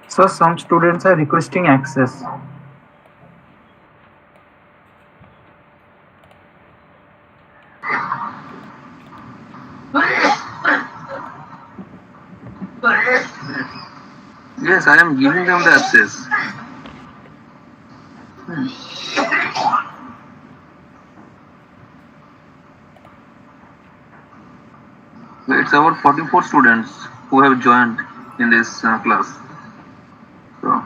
So some students are requesting access. Yes, I am giving them the access. It's about 44 students who have joined in this class. So,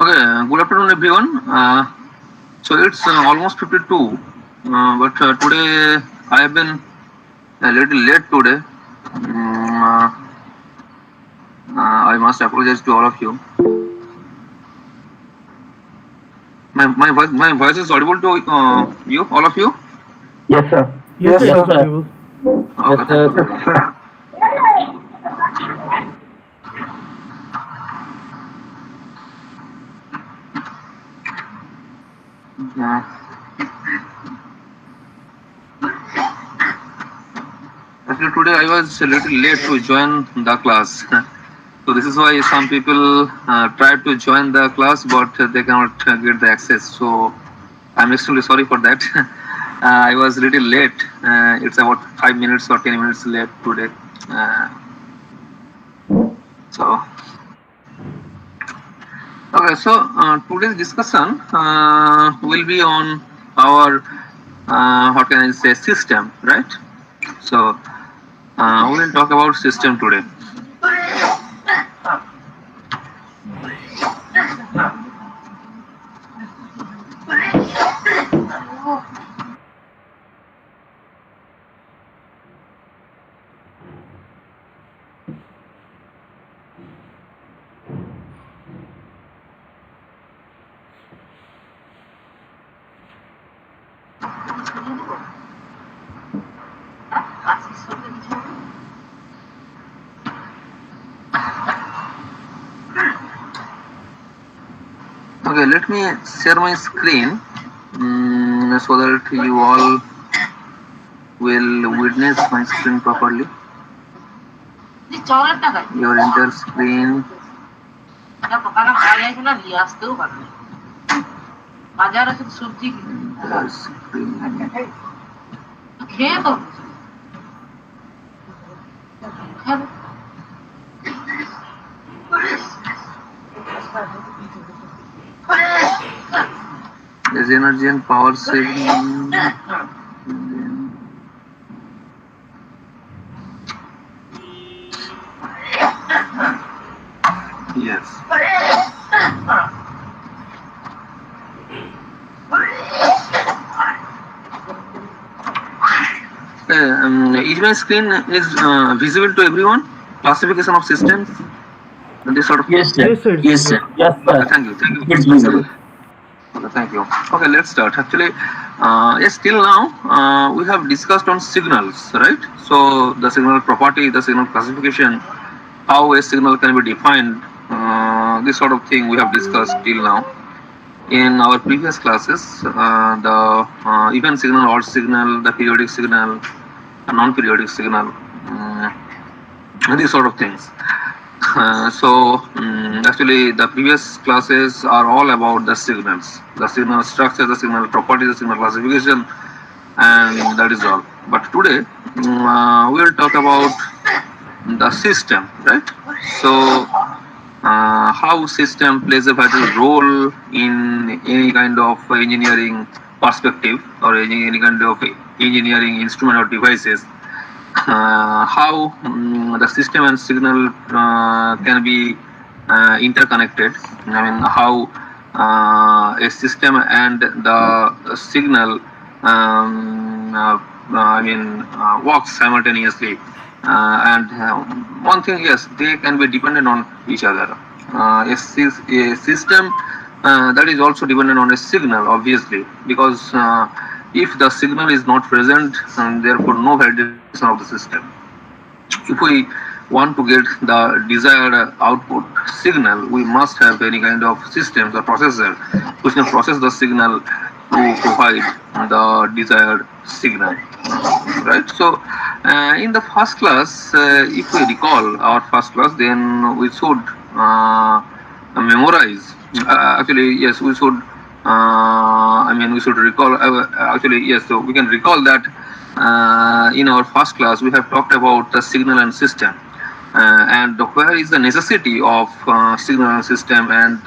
okay, good afternoon, everyone. So it's almost 52, but today I have been a little late today. I must apologize to all of you. My voice is audible to you, all of you? Yes, sir. Yes, Yes, sir. sir. Yes, Okay, thank sir. you very much. Uh, Actually, today I was a little late to join the class. So this is why some people try to join the class, but they cannot get the access. So I'm extremely sorry for that. I was a little late. It's about 5 minutes or 10 minutes late today. Uh, so okay, so today's discussion will be on our what can I say system, right? So we will talk about system today. Okay, let me share my screen so that you all will witness my screen properly. Your entire screen. Entire screen. There's energy and power saving. Yes. Is my screen is visible to everyone? Classification of systems. This sort of. Yes, sir. Yes, sir. Yes, sir. Yes, Okay, sir. thank you. Thank you. It's visible. Okay, thank you. Okay, let's start. Actually, yes, till now we have discussed on signals, right? So the signal property, the signal classification, how a signal can be defined, this sort of thing we have discussed till now. In our previous classes, the even signal, odd signal, the periodic signal, non-periodic signal, these sort of things. Actually, the previous classes are all about the signals, the signal structure, the signal property, the signal classification, and that is all. But today, we will talk about the system, right? So, how system plays a vital role in any kind of engineering perspective or any kind of engineering instrument or devices. How the system and signal can be interconnected. I mean, how a system and the signal works simultaneously. One thing, yes, they can be dependent on each other. A system that is also dependent on a signal, obviously, because if the signal is not present, therefore no validation of the system. If we want to get the desired output signal, we must have any kind of systems or processor which can process the signal to provide the desired signal, right? So, in the first class, if we recall our first class, then we should memorize. Actually, yes, we should. We should recall. Actually, yes. So we can recall that in our first class we have talked about the signal and system, and where is the necessity of signal and system, and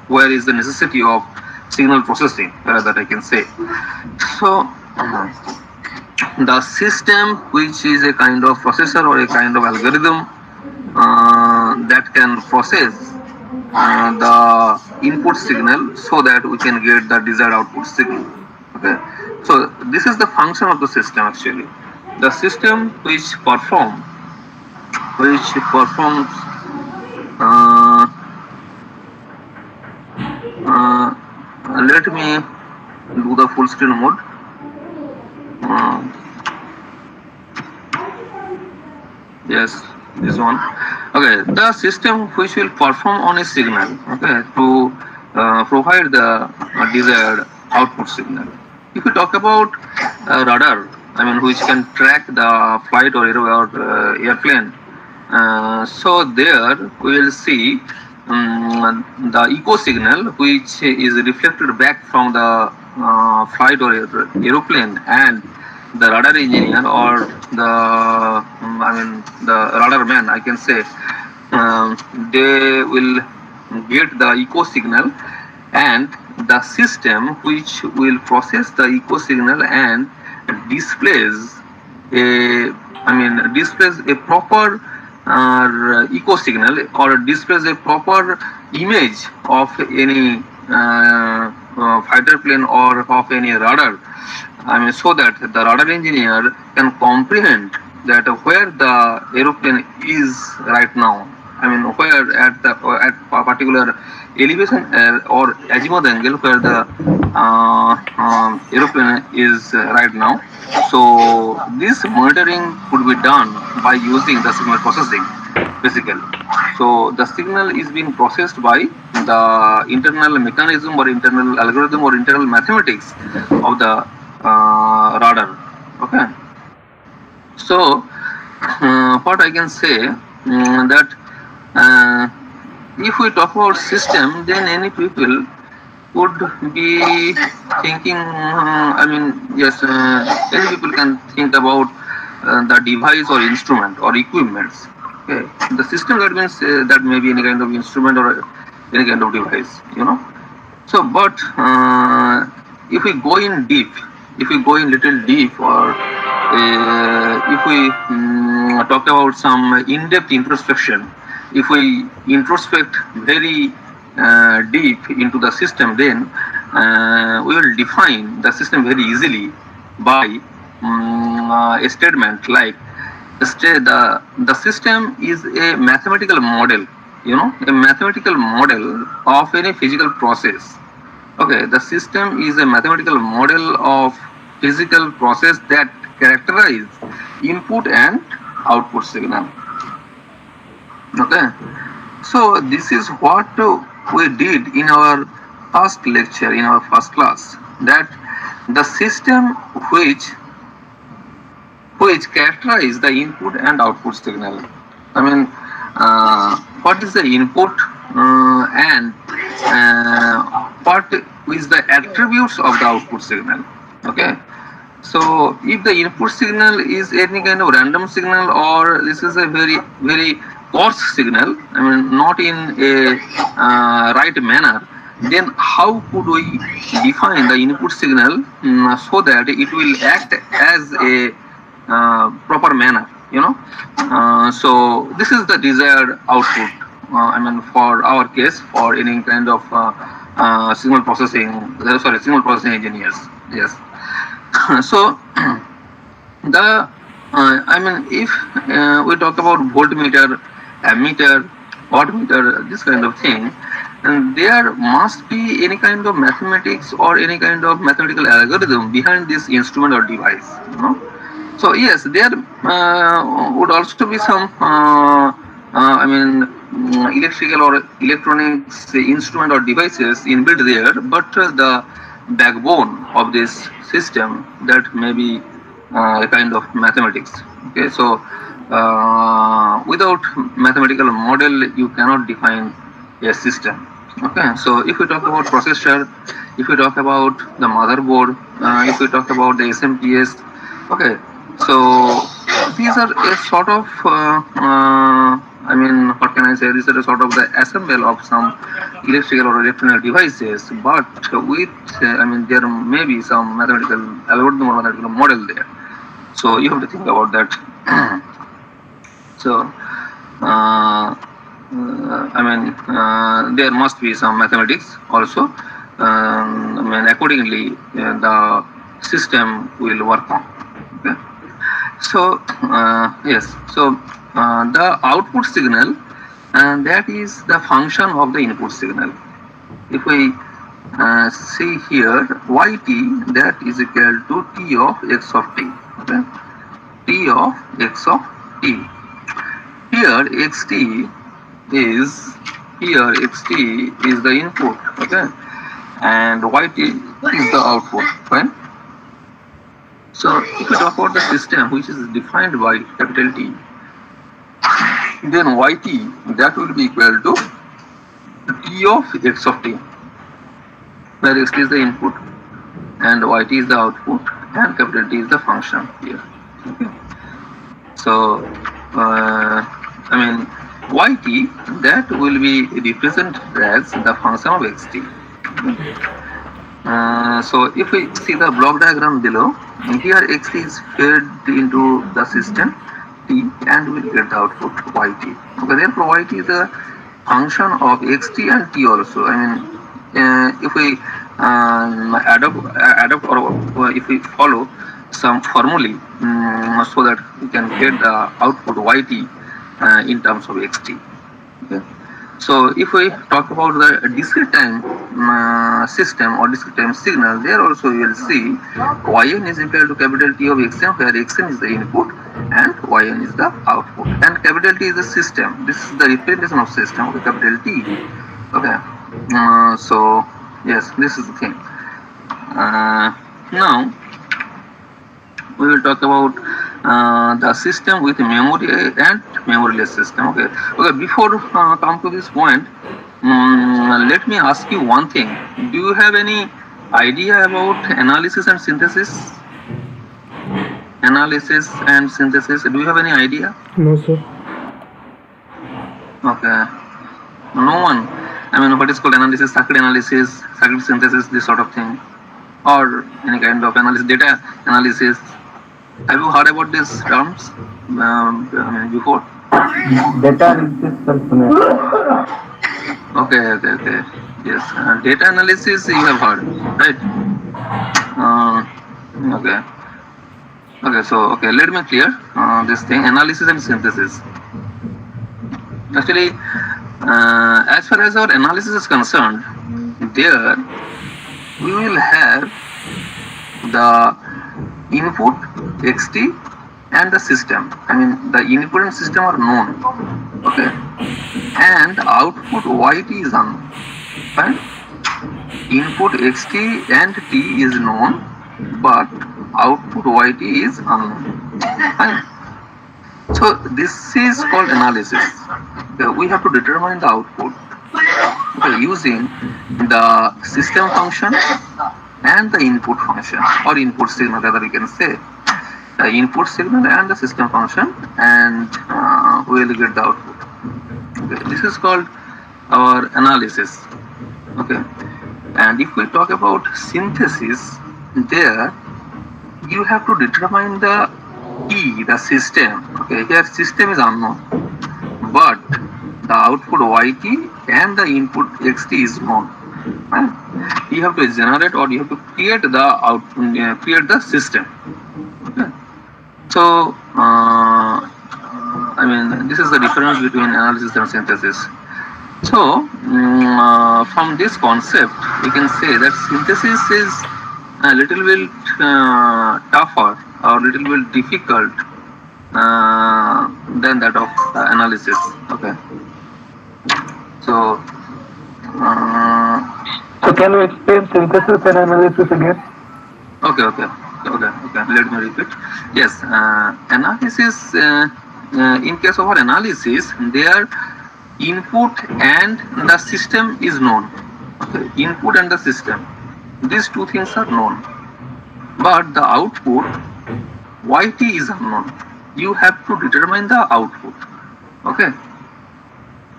where is the necessity of signal processing, that I can say. So, the system, which is a kind of processor or a kind of algorithm that can process the input signal so that we can get the desired output signal. Okay, so this is the function of the system actually. The system which performs. Let me do the full screen mode. Yes, this one. Okay, the system which will perform on a signal, okay, to provide the desired output signal. If we talk about radar, which can track the flight or airplane, so there we will see the echo signal which is reflected back from the flight or aeroplane, and the radar engineer or the radar man, I can say, they will get the echo signal, and the system which will process the echo signal and displays a proper echo signal, or displays a proper image of any fighter plane or of any radar. So that the radar engineer can comprehend that where the aeroplane is right now. Where at a particular elevation or azimuth angle where the aeroplane is right now. So this monitoring could be done by using the signal processing, basically. So the signal is being processed by the internal mechanism or internal algorithm or internal mathematics of the radar. Okay. So what I can say that if we talk about system, then any people would be thinking, yes, any people can think about the device or instrument or equipments. Okay. The system, that means that may be any kind of instrument or any kind of device, you know. So, but if we go in deep, if we go in little deep, or if we talk about some in-depth introspection, if we introspect very deep into the system, then we will define the system very easily by a statement like the system is a mathematical model, you know, a mathematical model of any physical process. Okay, the system is a mathematical model of physical process that characterize input and output signal. Okay, so this is what we did in our first lecture, in our first class, that the system which characterize the input and output signal. I mean, what is the input and what is the attributes of the output signal. Okay. So if the input signal is any kind of random signal, or this is a very coarse signal, I mean not in a right manner, then how could we define the input signal so that it will act as a proper manner, you know. So this is the desired output, for our case, for any kind of signal processing engineers. Yes. So the if we talk about voltmeter, ammeter, wattmeter, this kind of thing, and there must be any kind of mathematics or any kind of mathematical algorithm behind this instrument or device, you know. So yes, there would also be some electrical or electronics instrument or devices inbuilt there, but the backbone of this system, that may be a kind of mathematics. Okay, so without mathematical model you cannot define a system. Okay, so if we talk about processor, if we talk about the motherboard, if we talk about the SMPS, okay, so these are a sort of what can I say? These are a sort of the assemble of some electrical or electronic devices, but with there may be some mathematical algorithm or mathematical model there. So you have to think about that. So there must be some mathematics also. Accordingly, the system will work on. Okay. So yes, so the output signal, and that is the function of the input signal. If we see here, yt, that is equal to t of x of t. Okay, t of x of t. Here xt is the input. Okay, and yt is the output. Right. So if we talk about the system which is defined by capital T, then yt, that will be equal to t of x of t, where x is the input and yt is the output and capital T is the function here. Okay. So yt, that will be represented as the function of xt. So if we see the block diagram below, here xt is fed into the system t and will get the output yt. Okay, therefore yt is the function of xt and t also. If we adopt or if we follow some formulae so that we can get the output yt in terms of xt. Okay. So if we talk about the discrete time system or discrete time signal, there also you will see yn is equal to capital T of xn, where xn is the input and yn is the output, and capital T is the system. This is the representation of system of capital T. Okay. So yes, this is the thing. Now we will talk about the system with memory and memoryless system. Okay. Okay. Before come to this point, let me ask you one thing. Do you have any idea about analysis and synthesis? Analysis and synthesis. Do you have any idea? No, sir. Okay. No one. I mean, what is called analysis, circuit synthesis, this sort of thing, or any kind of analysis, data analysis. Have you heard about these terms before? Data analysis, sir. सुने. Okay. Yes, data analysis you have heard, right? Okay. Okay. So let me clear this thing: analysis and synthesis. Actually, as far as our analysis is concerned, there we will have the input xt and the system. I mean, the input and system are known, okay, and output yt is unknown. Fine. Input xt and t is known, but output yt is unknown. Fine. So this is called analysis. We have to determine the output using the system function and the input function, or input signal, rather we can say the input signal and the system function, and we will get the output. Okay. This is called our analysis. Okay. And if we talk about synthesis, there you have to determine the the system. Okay, here system is unknown, but the output yt and the input xt is known. Right? You have to generate, or you have to create the create the system. Okay. So I mean, this is the difference between analysis and synthesis. So from this concept, we can say that synthesis is a little bit tougher or little bit difficult than that of analysis. Okay. So can you explain synthesis and analysis again? Okay. Let me repeat. Yes, analysis. In case of our analysis, their input and the system is known. Okay. Input and the system. These two things are known, but the output yt is unknown. You have to determine the output. Okay.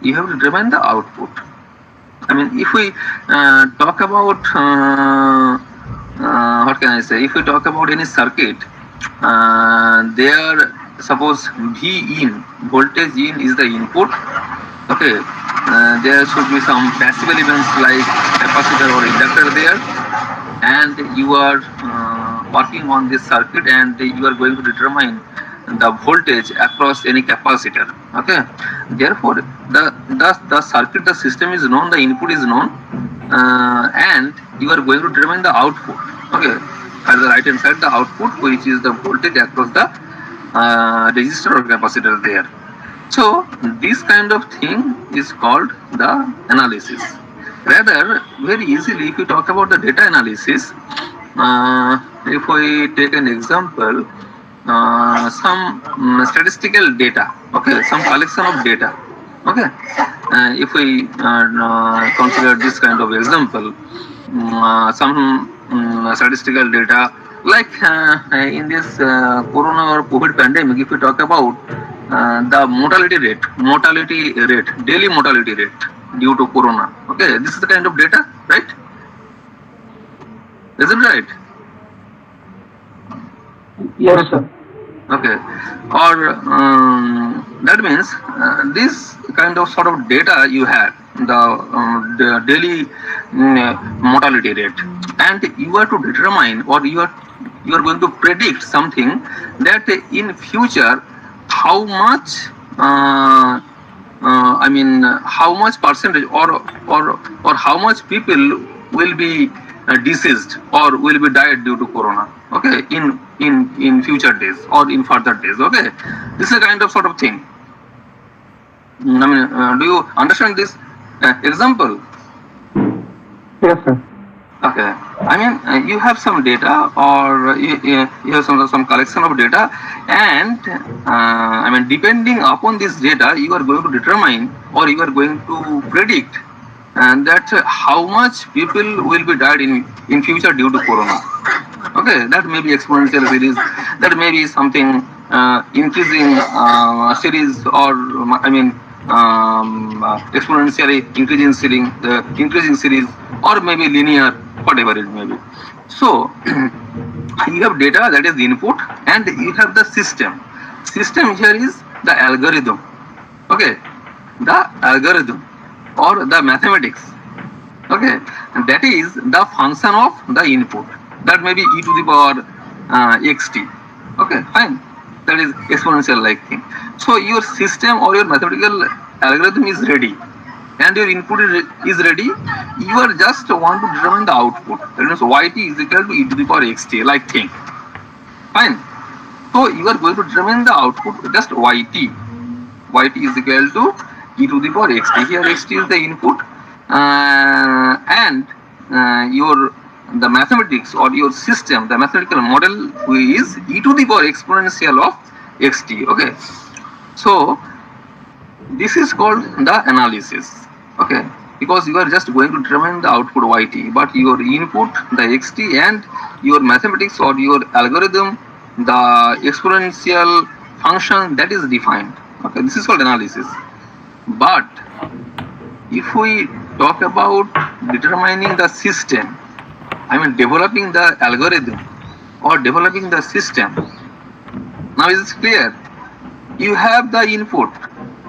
You have to determine the output. I mean, if we talk about what can I say? If we talk about any circuit, there suppose V in, voltage in, is the input. Okay. There should be some passive elements like capacitor or inductor there, and you are working on this circuit, and you are going to determine the voltage across any capacitor. Okay. Therefore, the circuit, the system is known, the input is known, and you are going to determine the output. Okay. At the right hand side, the output, which is the voltage across the resistor or capacitor there. So this kind of thing is called the analysis. Rather, very easily, if you talk about the data analysis, if we take an example, some statistical data, okay, some collection of data, okay. If we consider this kind of example, some statistical data, like in this corona or COVID pandemic, if we talk about the mortality rate, daily mortality rate due to corona. Okay, this is the kind of data, right? Is it right? Yes, sir. Okay. Or that means this kind of sort of data you have, the daily mortality rate, and you are to determine, or you are going to predict something, that in future how much I mean, how much percentage or how much people will be deceased or will be died due to corona. Okay, in future days or in further days. Okay, this is a kind of sort of thing. I mean, do you understand this example? Yes, sir. Okay. I mean, you have some data, or you have some collection of data, and I mean, depending upon this data, you are going to determine, or you are going to predict, and that how much people will be died in future due to corona. Okay, that may be exponential series, that may be something increasing series, or I mean exponentially increasing series, or maybe linear, whatever it may be. So you have data, that is the input, and you have the system. System here is the algorithm. Okay, the algorithm or the mathematics. Okay, and that is the function of the input, that may be e to the power xt. Okay, fine, that is exponential like thing. So your system or your mathematical algorithm is ready, and your input is ready. You are just want to determine the output, that means yt is equal to e to the power xt like thing. Fine, so you are going to determine the output, just yt is equal to e to the power xt. Here xt is the input, and your the mathematics or your system, the mathematical model is e to the power exponential of xt. Okay, so this is called the analysis. Okay, because you are just going to determine the output yt, but your input the xt and your mathematics or your algorithm, the exponential function, that is defined. Okay, this is called analysis. But if we talk about determining the system, I mean developing the algorithm or developing the system, now is it clear? You have the input,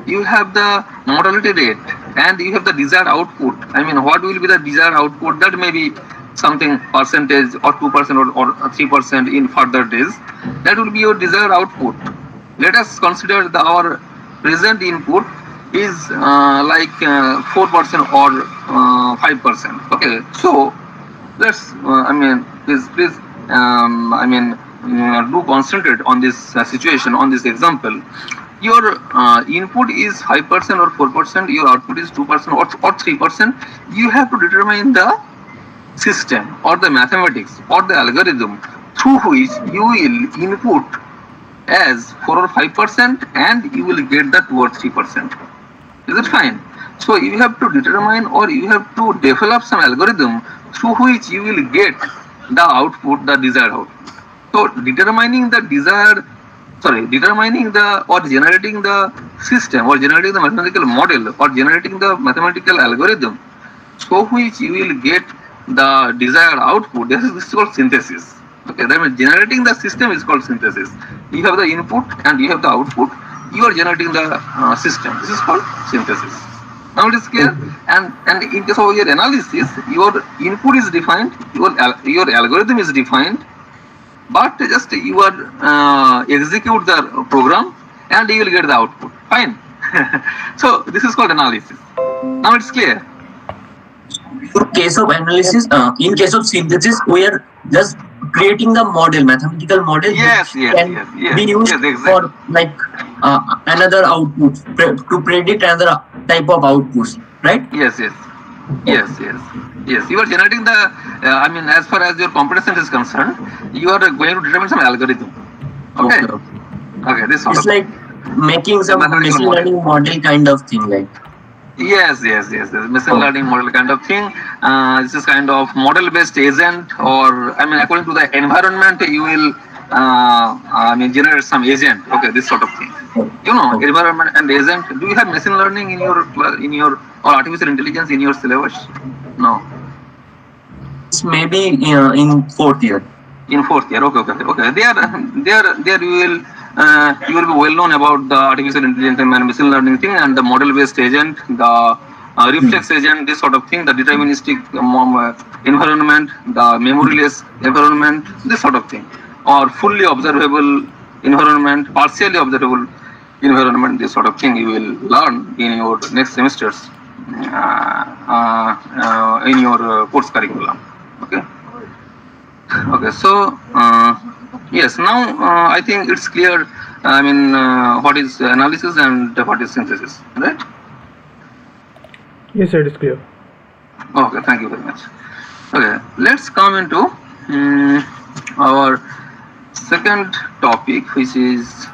you have the mortality rate, and you have the desired output. I mean, what will be the desired output? That may be something percentage or 2% or 3% in further days. That will be your desired output. Let us consider our present input is like 4% or 5%. Okay, so let's please do concentrate on this situation, on this example. Your input is 5% or 4%, your output is 2% or 3%. You have to determine the system or the mathematics or the algorithm through which you will input as 4 or 5% and you will get the 2 or 3%. Is it fine? So you have to determine, or you have to develop some algorithm through which you will get the output, the desired output. So determining the or generating the system, or generating the mathematical model, or generating the mathematical algorithm through which you will get the desired output, this is called synthesis. Okay, that means generating the system is called synthesis. You have the input and you have the output, you are generating the system. This is called synthesis. Now it is clear. And in case of your analysis, your input is defined, your algorithm is defined, but just you are execute the program and you will get the output. Fine. So this is called analysis. Now it's clear. For case of analysis, in case of synthesis, we are just creating the model, mathematical model, yes, can be used exactly. for like another output, to predict another type of outputs, right? Yes. You are generating the, as far as your computation is concerned, you are going to determine some algorithm. Okay. This sort it's of like making some machine learning model kind of thing, like. Yes. Machine learning model kind of thing. This is kind of model-based agent, or according to the environment, you will generate some agent. Okay, this sort of thing. Environment and agent. Do you have machine learning in your or artificial intelligence in your syllabus? No. It's maybe in fourth year. In fourth year, okay. There you will be well known about the artificial intelligence and machine learning thing, and the model-based agent, the reflex agent, this sort of thing, the deterministic environment, the memoryless environment, this sort of thing, or fully observable environment, partially observable environment, this sort of thing you will learn in your next semesters in your course curriculum. Okay, so yes, now I think it's clear. What is analysis and what is synthesis, right? Yes, sir, it is clear. Okay, thank you very much. Okay, let's come into our second topic, which is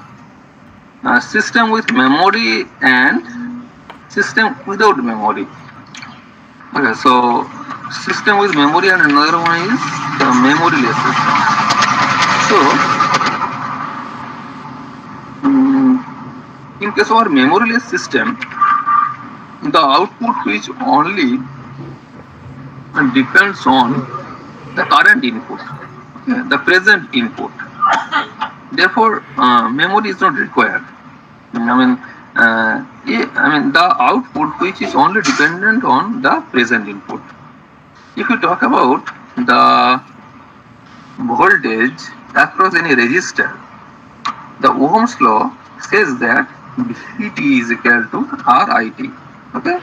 system with memory and system without memory. Okay, so system with memory and another one is the memoryless system. So, in case of our memoryless system, the output which only depends on the current input, okay, the present input. Therefore, memory is not required. The output which is only dependent on the present input. If you talk about the voltage across any resistor, the Ohm's law says that Vt is equal to Rit. Okay,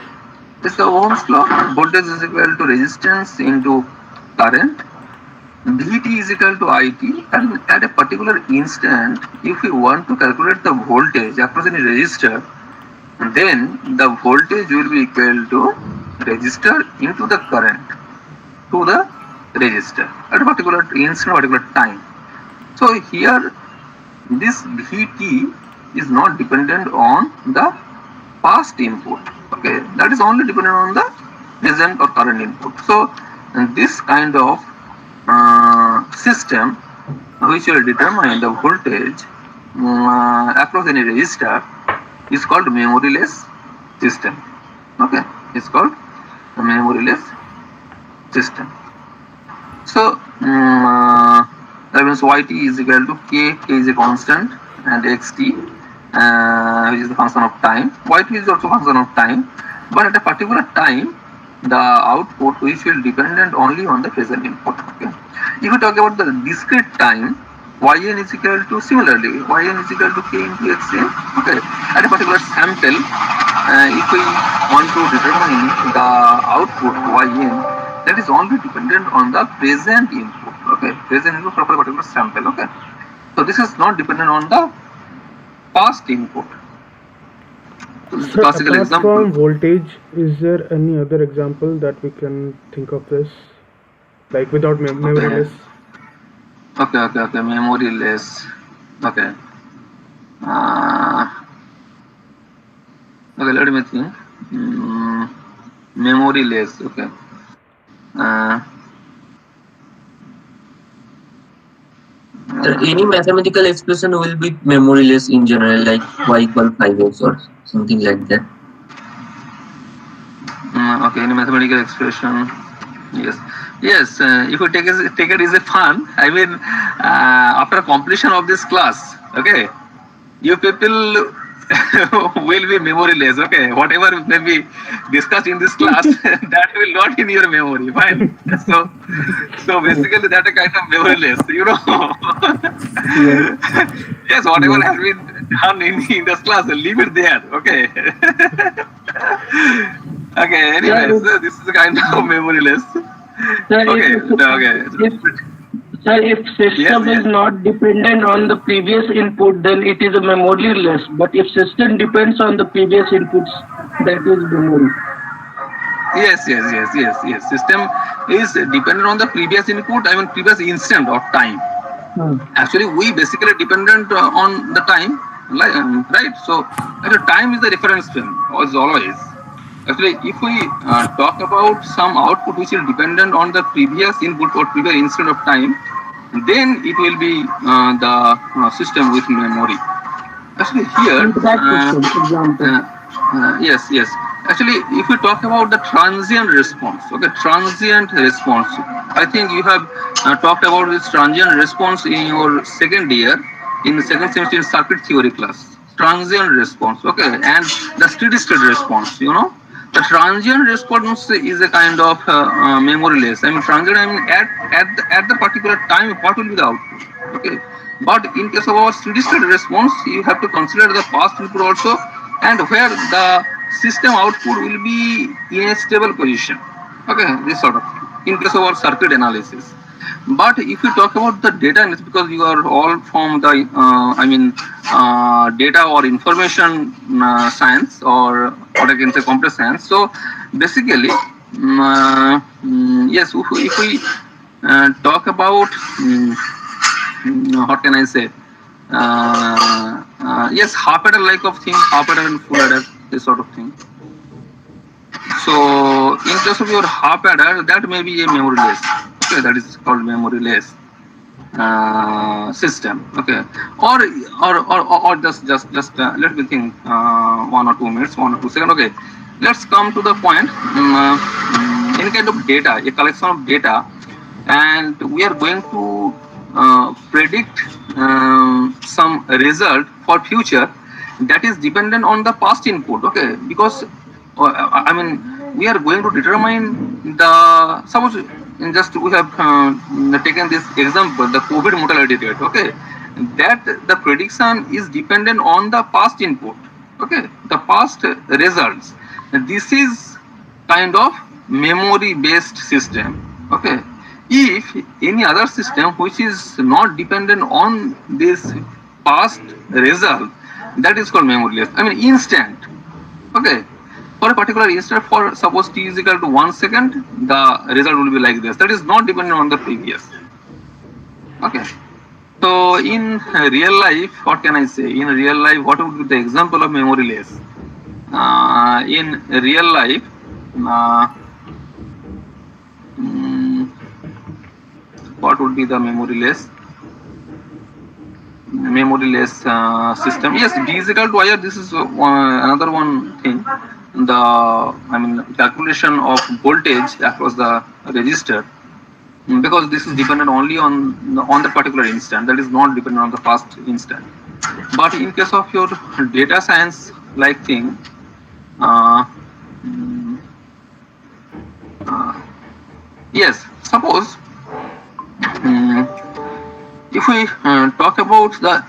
this is the Ohm's law. Voltage is equal to resistance into current. Vt is equal to It, and at a particular instant, if we want to calculate the voltage across any resistor, then the voltage will be equal to resistor into the current to the resistor at a particular instant, particular time. So here, this Vt is not dependent on the past input. Okay, that is only dependent on the present or current input. So this kind of system which will determine the voltage across any resistor is called memoryless system. Okay, it's called a memoryless system. So that means Yt is equal to k is a constant, and xt which is the function of time. Yt is also function of time, but at a particular time the output which will dependent only on the present input. Okay. If we talk about the discrete time, yn is equal to, similarly, yn is equal to k into xn. Okay, at a particular sample, if we want to determine the output yn, that is only dependent on the present input. Okay, present input for a particular sample. Okay, so this is not dependent on the past input. So this is a classical apart example. from voltage, is there any other example that we can think of this, like without memoryless? Okay, memoryless. Okay. Okay, let me think. Memoryless. Okay. Any mathematical expression will be memoryless in general, like y equal 5x or something like that. Okay, any mathematical expression. Yes. If you take it as a fun, I mean, after completion of this class, okay, you people will be memoryless. Okay, whatever may be discussed in this class, that will not in your memory. Fine. So basically, that a kind of memoryless. You know. Yes, whatever has been done in this class, leave it there. Okay. Okay. Anyway, so this is a kind of memoryless. Sir, if system is not dependent on the previous input, then it is a memoryless. But if system depends on the previous inputs, that is memory. Yes. System is dependent on the previous input, I mean previous instant of time. Actually, we basically dependent on the time, right? So, actually, time is the reference frame, as always. Actually, if we talk about some output which is dependent on the previous input or previous instant of time, then it will be the system with memory. Actually, here, yes. Actually, if we talk about the transient response, okay, transient response, I think you have talked about this transient response in your second year, in the second semester in circuit theory class. Transient response, okay, and the steady state response, you know. The transient response is a kind of memoryless. I mean, transient, at the particular time, what will be the output? Okay. But in case of our steady state response, you have to consider the past input also, and where the system output will be in a stable position. Okay, this sort of thing. In case of our circuit analysis. But if you talk about the data, it's because you are all from the, data or information science, or what I can say computer science. So basically, Yes, if we talk about what can I say? Yes, half adder like of thing, half adder and full adder, this sort of thing. So in case of your half adder, that may be a memoryless. Okay, that is called memoryless system. Okay, or just let me think 1 or 2 minutes, 1 or 2 seconds. Okay, let's come to the point. Any kind of data, a collection of data, and we are going to predict some result for future that is dependent on the past input. Okay, because I mean we are going to determine the suppose in just we have taken this example, the COVID mortality rate. Okay, that the prediction is dependent on the past input. Okay, the past results. This is kind of memory based system. Okay, if any other system which is not dependent on this past result, that is called memoryless. I mean instant. Okay, for a particular instant, for suppose t is equal to 1 second, the result will be like this. That is not dependent on the previous. Okay, so in real life, what can I say? In real life, what would be the example of memoryless? In real life, what would be the memoryless system? Yes, d is equal to IR. This is another one thing. The calculation of voltage across the register, because this is dependent only on the particular instant. That is not dependent on the past instant. But in case of your data science like thing, yes, suppose if we talk about the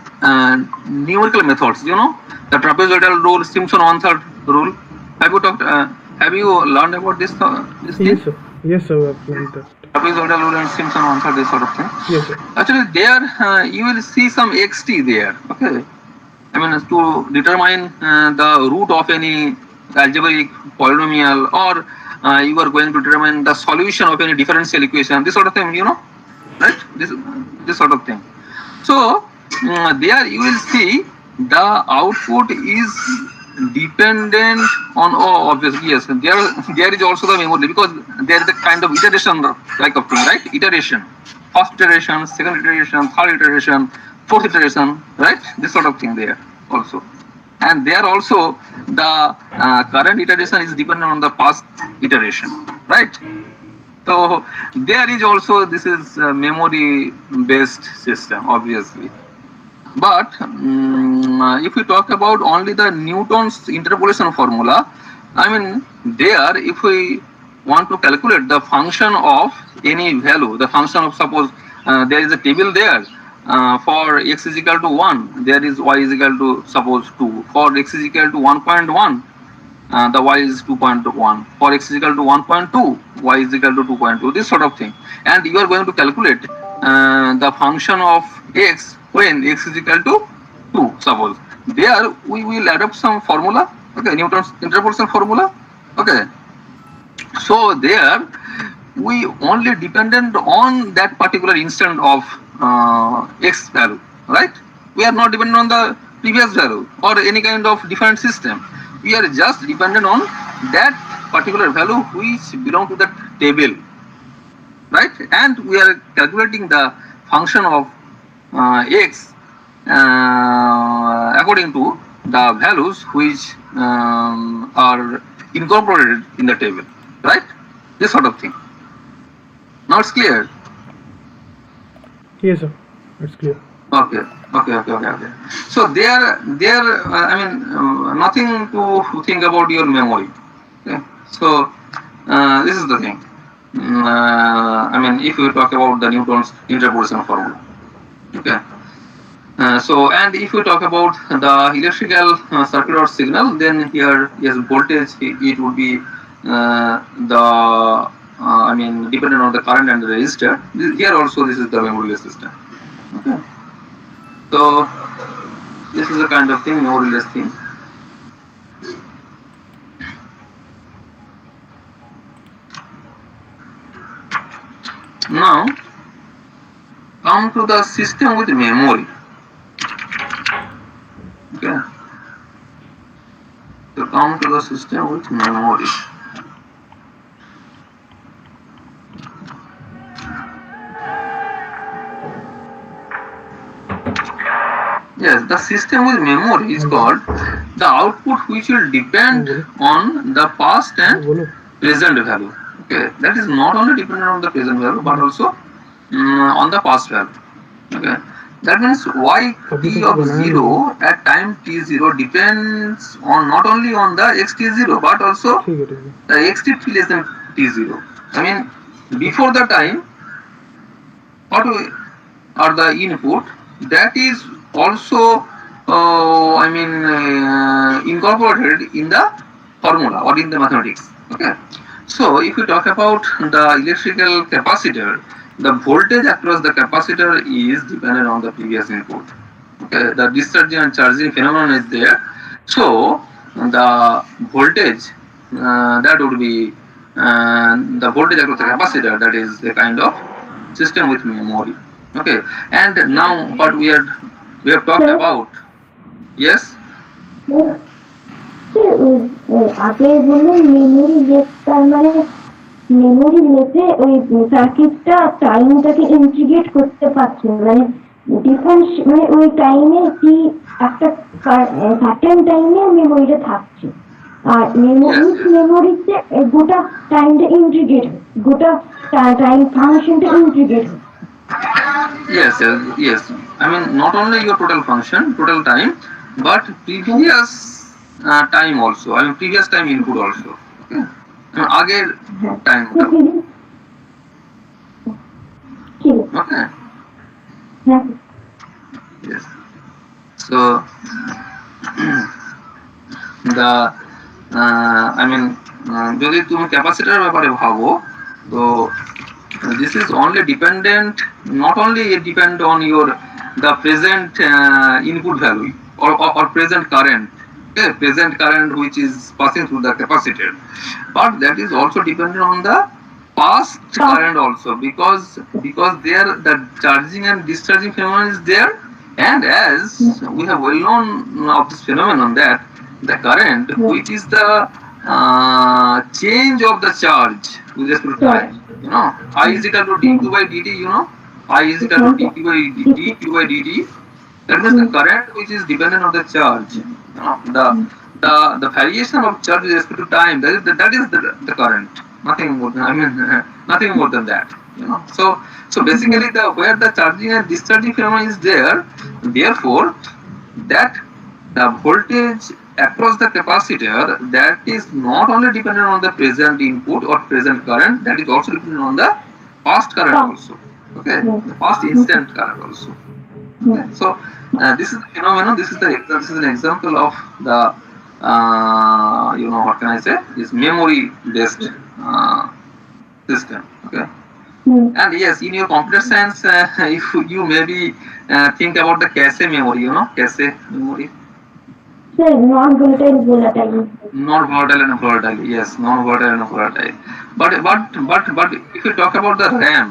numerical methods, the trapezoidal rule, Simpson 1/3 rule. Have you learned about this thing? Yes, sir. Yes, sir. I've learned that. Trapezoidal rule and Simpson 1/3, this sort of thing. Yes, sir. Actually, there you will see some xt there. Okay, I mean to determine the root of any algebraic polynomial, or you are going to determine the solution of any differential equation. This sort of thing, right? This sort of thing. So there you will see the output is dependent on, obviously yes, there is also the memory, because there is a kind of iteration like of thing, right? Iteration, first iteration, second iteration, third iteration, fourth iteration, right? This sort of thing there also. And there also the current iteration is dependent on the past iteration, right? So there is also, this is a memory based system, obviously. But if we talk about only the Newton's interpolation formula, I mean there if we want to calculate the function of any value, the function of, suppose there is a table there, for x is equal to 1, there is y is equal to suppose 2. For x is equal to 1.1, the y is 2.1. For x is equal to 1.2, y is equal to 2.2. This sort of thing. And you are going to calculate the function of x when x is equal to 2, suppose. There we will adopt some formula, okay, Newton's interpolation formula, okay. So there we only dependent on that particular instant of x value, right? We are not dependent on the previous value or any kind of different system. We are just dependent on that particular value which belong to that table, right? And we are calculating the function of x according to the values which are incorporated in the table, right? This sort of thing. Now it's clear. Yes, sir. It's clear. Okay. So there, nothing to think about your memory. Okay. So this is the thing. If we talk about the Newton's interpolation formula. Okay. So, and if we talk about the electrical circuit or signal, then here, yes, voltage, it would be dependent on the current and the resistor. Here also, this is the memoryless system. Okay. So, this is a kind of thing, memoryless thing. Now come to the system with memory. Okay. So come to the system with memory. Yes, the system with memory is called the output which will depend on the past and present value. Okay, that is not only dependent on the present value but also on the past value. Okay, that means y t of 0 at time t0 depends on not only on the x t0 but also the x t less than t0. I mean, before the time, what are the input that is also incorporated in the formula or in the mathematics. Okay, so if we talk about the electrical capacitor, the voltage across the capacitor is dependent on the previous input. Okay, the discharging and charging phenomenon is there, so the voltage that would be the voltage across the capacitor, that is the kind of system with memory. Okay, and now what we have talked about. Yes. আপনি বললেন memory base, তার মানে memory বেসে ওই সার্কিটটা টাইমটাকে integrate করতে পারছে, মানে ডিফারেন্স, মানে ওই টাইমে কি একটা সার্টেন টাইমে মেমোরিটা থাকছে, আর মেমোরিতে গোটা টাইমটা ইন্টিগ্রেট, গোটা টাইম ফাংশনটা ইন্টিগ্রেট হচ্ছে। Yes. I mean, not only your total function, total time, but previous time also. I mean, previous time input also. Okay. Ager time. Okay. Yes. So the যদি তুমি ক্যাপাসিটরের ব্যাপারে ভাবো, তো this is only dependent, not only depend on your the present input value or present current, okay, present current which is passing through the capacitor, but that is also dependent on the past current also, because there the charging and discharging phenomenon is there, and as we have well known of this phenomenon, that the current which is the change of the charge with respect to time. You know, I is equal to dq by dt. You know, I is equal to dq by dt. That means the current which is dependent on the charge. You know, the variation of charge with respect to time. That is the current. Nothing more. Nothing more than that. You know, so basically where the charging and discharging phenomenon is there, therefore that the voltage across the capacitor, that is not only dependent on the present input or present current, that is also dependent on the past current also. Okay, the past instant current also. Okay. So this is the phenomenon. This is an example of the what can I say? This memory based system. Okay. And yes, in your computer science, if you maybe think about the cache memory, you know, cache memory. Non-volatile. Non-volatile and volatile. Yes, non-volatile and volatile. But if you talk about the RAM,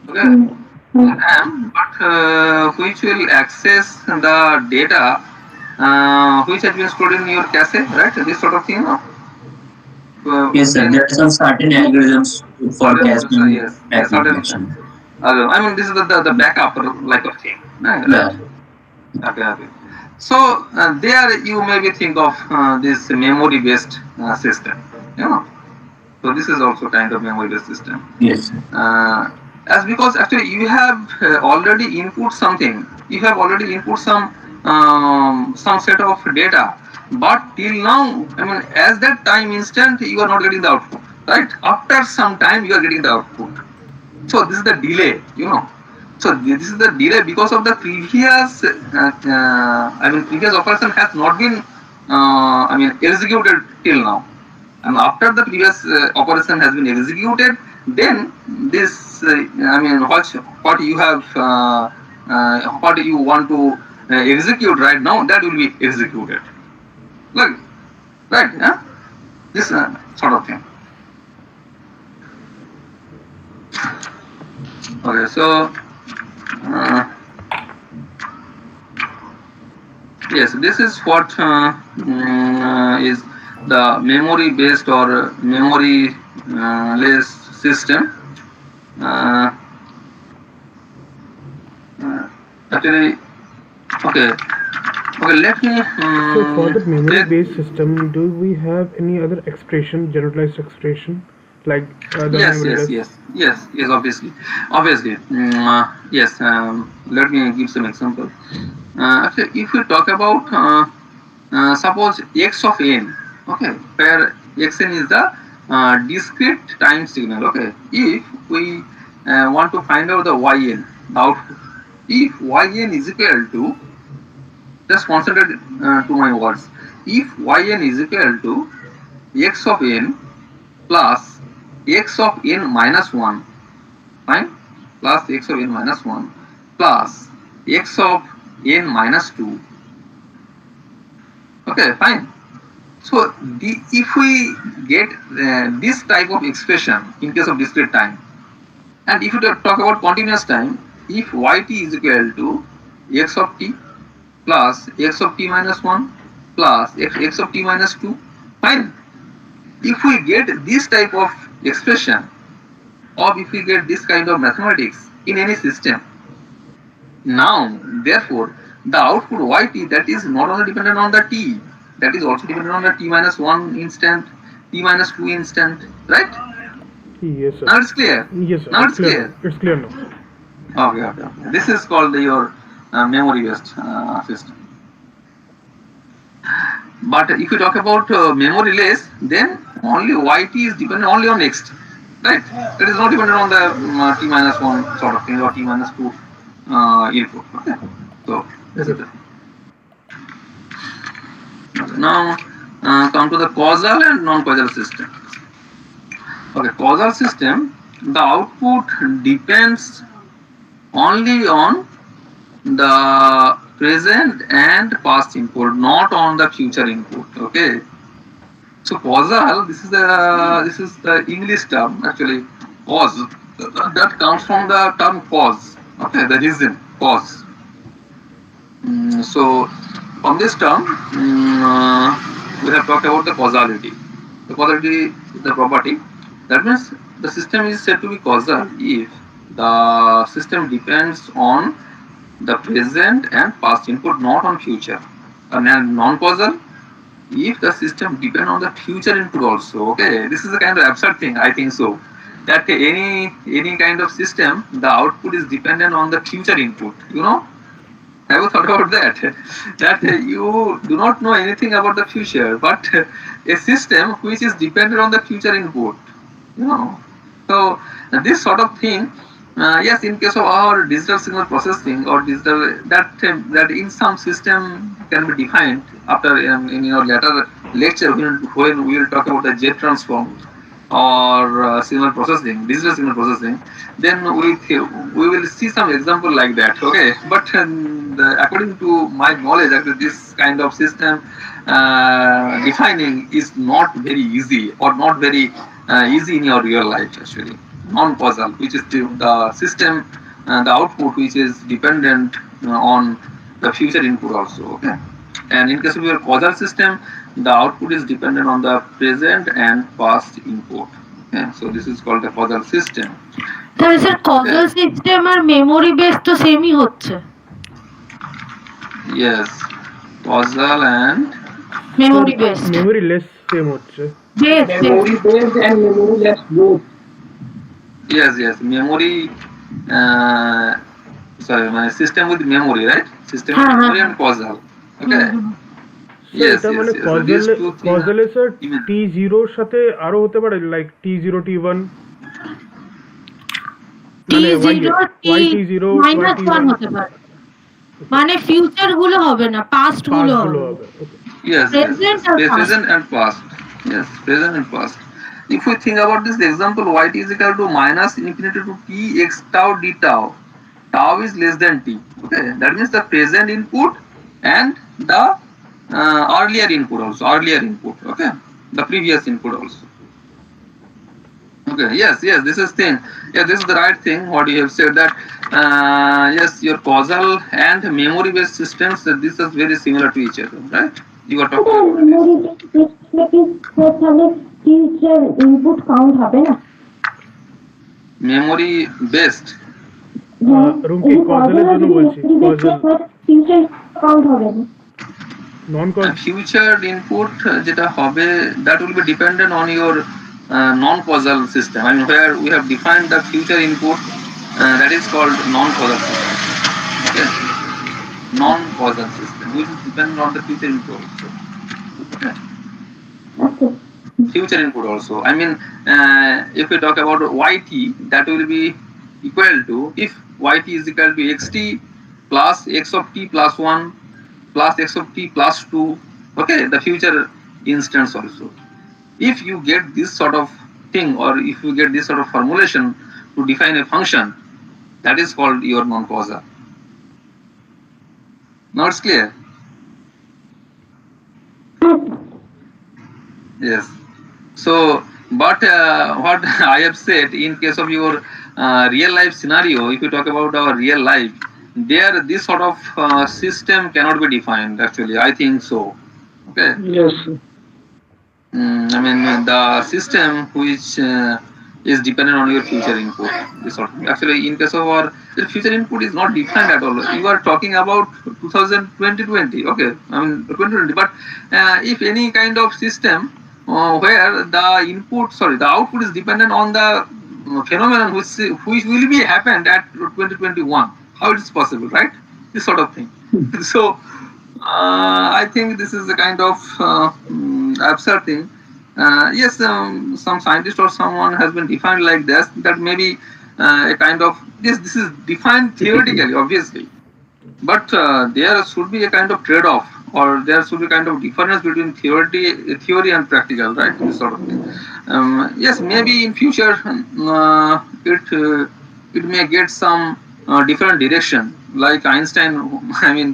okay, RAM, but which will access the data which has been stored in your cache, right? This sort of thing, no? Yes, sir. There are some certain algorithms for caching. Yes, certain. I mean, this is the backup like of thing. Right? Yeah. Okay. So there you maybe think of this memory-based system. You know, so this is also kind of memory-based system. Yes. As because actually you have already input something. You have already input some set of data, but till now, I mean, as that time instant, you are not getting the output. Right? After some time, you are getting the output. So this is the delay. You know. So this is the delay because of the previous, previous operation has not been, executed till now. And after the previous operation has been executed, then this, what you have, what you want to execute right now, that will be executed. Look, right? Yeah? This sort of thing. Okay, so yes, this is what is the memory based or memory less system. Uh, Actually, okay, okay. Let me So for the memory take. based system, do we have any other expression, generalized expression, like the Yes, memory yes, less? yes, yes, yes. Obviously. Yes. Let me give some example. Actually, if we talk about suppose x of n, okay, where xn is the discrete time signal. Okay, if we want to find out the yn, the output, if yn is equal to, just concentrate to my words, if yn is equal to x of n plus x of n minus 1, fine, plus x of n minus 1 plus x of n minus 2, okay, fine. So if we get this type of expression in case of discrete time, and if you talk about continuous time, if yt is equal to x of t plus x of t minus 1 plus x of t minus 2, fine. If we get this type of expression, or if we get this kind of mathematics in any system, now therefore the output yt, that is not only dependent on the t, that is also dependent on the t minus 1 instant, t minus 2 instant, right? Yes, sir. Now it's clear. Yes, sir. Now it's clear. Now. It's clear now. Okay. This is called your memory based system. But if you talk about memory less, then only yt is dependent only on next, right? It is not dependent on the t minus 1 sort of thing or t minus 2 input. Okay. So this is it. Now come to the causal and non-causal system. Okay, causal system, the output depends only on the present and past input, not on the future input. Okay. So causal, this is the English term actually. Cause, that comes from the term cause. Okay, the reason, cause. So from this term, we have talked about the causality. The causality is the property. That means the system is said to be causal if the system depends on the present and past input, not on future. And non-causal if the system depends on the future input also. Okay, this is a kind of absurd thing, I think so. That any kind of system, the output is dependent on the future input. You know, have you thought about that? That you do not know anything about the future, but a system which is dependent on the future input. You know, so this sort of thing. Yes, in case of our digital signal processing or digital, that in some system can be defined after in your later lecture when we will talk about the jet transform or signal processing, digital signal processing. Then we will see some example like that. Okay, but according to my knowledge, actually this kind of system defining is not very easy or not very easy in your real life actually. Non-causal, which is the system, the output which is dependent on the future input also. Okay, and in case of your causal system, the output is dependent on the present and past input. Okay, so this is called the causal system. তাহলে sir causal system আর memory based তো সেমই হচ্ছে। Yes, causal and memory based, memory less same হচ্ছে। Memory based and memory less both. Yes, memory. Sorry, my system with memory, right? System with memory and causal. Okay. Yes. মানে causal এর sir t0 এর সাথে আরো হতে পারে, like t0 t1 t0 -1 হতে পারে, মানে ফিউচার গুলো হবে না, পাস্ট গুলো হবে। Yes, present and past. Yes, present and past. If we think about this example, yt is equal to minus infinity to t x tau d tau. Tau is less than t. Okay, that means the present input and the earlier input also. Okay, the previous input also. Okay, yes, yes, this is thing. Yeah, this is the right thing. What you have said that yes, your causal and memory-based systems. This is very similar to each other, right? You are talking ওটা about this. Memory based কি তাহলে future input count হবে না? Memory-based. হ্যাঁ, রুমকি এই কজলের জন্য বলছি কজল future count হবে না। নন কজ Future input যেটা হবে that will be dependent on your non-causal system. I mean, where we have defined the future input that is called non-causal system. Okay, non-causal system which is dependent on the future input also. Okay. আচ্ছা, Future input also. I mean, if we talk about yt, that will be equal to if yt is equal to xt plus x of t plus 1 plus x of t plus 2. Okay, the future instance also. If you get this sort of thing, or if you get this sort of formulation to define a function, that is called your non-causal. Now it's clear. Yes. So, but what I have said in case of your real life scenario, if you talk about our real life, there this sort of system cannot be defined. Actually, I think so. Okay. Yes. I mean the system which is dependent on your future input. This sort of thing. Actually, in case of our the future input is not defined at all. You are talking about 2020. Okay, I mean 2020. But if any kind of system where the output is dependent on the phenomenon which will be happened at 2021. How it is possible, right? This sort of thing. So I think this is a kind of absurd thing. Yes, some scientist or someone has been defined like this. That maybe a kind of this is defined theoretically, obviously, but there should be a kind of trade-off, or there should be a kind of difference between theory and practical, right? This sort of thing. Yes, maybe in future it may get some different direction, like Einstein. I mean,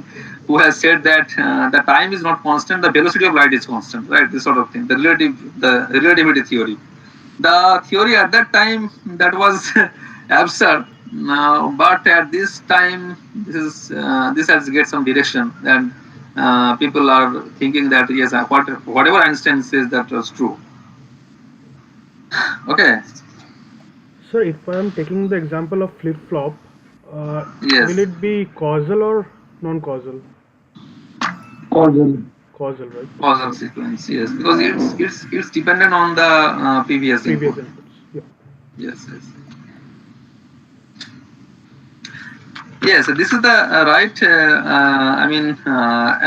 who has said that the time is not constant, the velocity of light is constant, right? This sort of thing. The relativity theory. The theory at that time that was absurd. But at this time, this has get some direction, and people are thinking that yes, whatever Einstein says that was true. Okay. Sir, if I am taking the example of flip-flop, Yes. will it be causal or non-causal? Causal. Causal, right? Causal sequence, yes, because it's dependent on the previous Previous input. inputs. Yeah. Yes, yes. Yes, this is the right.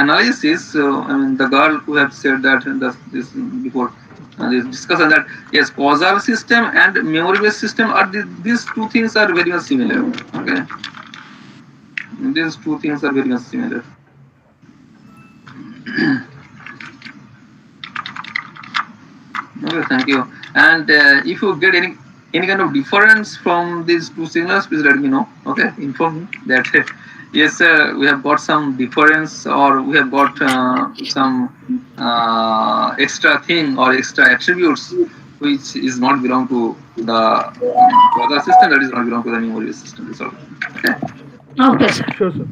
Analysis. So, I mean, the girl who have said that this before this discussion that yes, causal system and memory-based system are these two things are very much similar. Okay, these two things are very much similar. Okay, thank you. And if you get any kind of difference from these two signals, please let me know. Okay, inform me that yes, we have got some difference, or we have got some extra thing or extra attributes which is not belong to the other system, that is not belong to the memory system. That's all. Okay. Okay, sir. Sure, sir.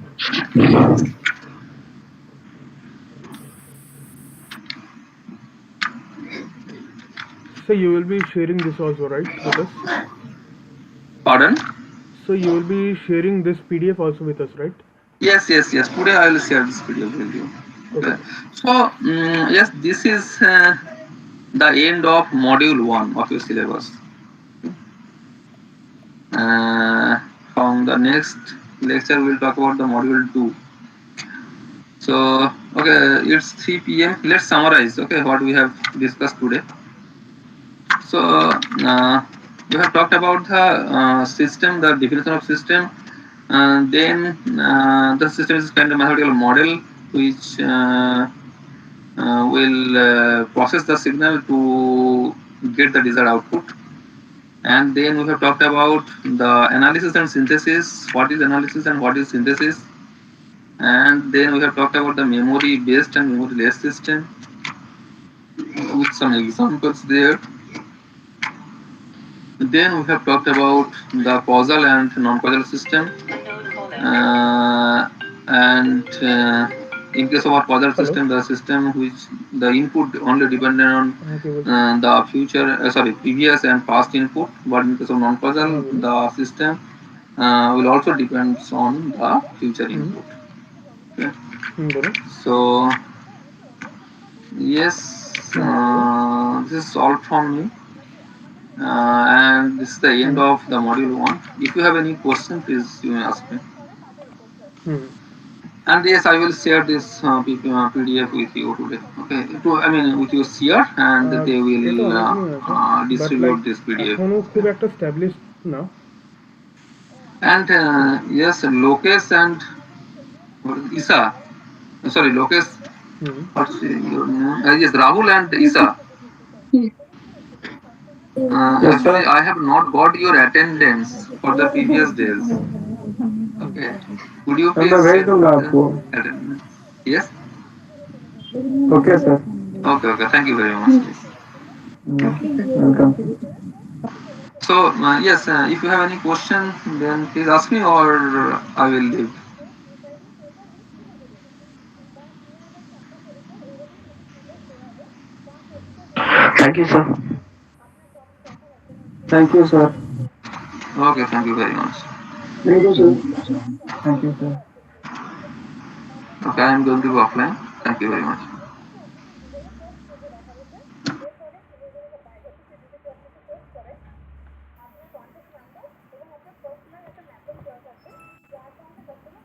So you will be sharing this also, right, with us? Pardon? So you will be sharing this PDF also with us, right? Yes, yes, yes. Today I will share this video with you. Okay. So yes, this is the end of module 1 of your syllabus. From the next lecture we'll talk about the module 2. So okay, it's 3 p.m. Let's summarize, okay, what we have discussed today. So we have talked about the system, the definition of system, and then the system is kind of mathematical model which will process the signal to get the desired output. And then we have talked about the analysis and synthesis, what is analysis and what is synthesis. And then we have talked about the memory based and memory less system with some examples there. Then we have talked about the causal and non-causal system, and in case of our causal system, the system which the input only dependent on the previous and past input, but in case of non-causal, the system will also depends on the future input. Okay. So yes, this is all from me. And this is the end of the module 1. If you have any question, please you may ask me. And yes, I will share this PDF with you today. Okay, I mean with you share, and they will distribute this PDF. খুব একটা established now. And yes, Lokesh and Isa. Sorry, Lokesh. What's your name? Yes, Rahul and Isa. Actually, I have not got your attendance for the previous days. Okay. Could you please attendance? Yes? Okay, sir. Okay. Thank you very much. Welcome. So, yes, if you have any question, then please ask me or I will leave. Thank you, sir. Thank you, sir. Okay, thank you very much. Thank you, sir. Thank you, sir. Okay, I am going to go offline. Thank you very much.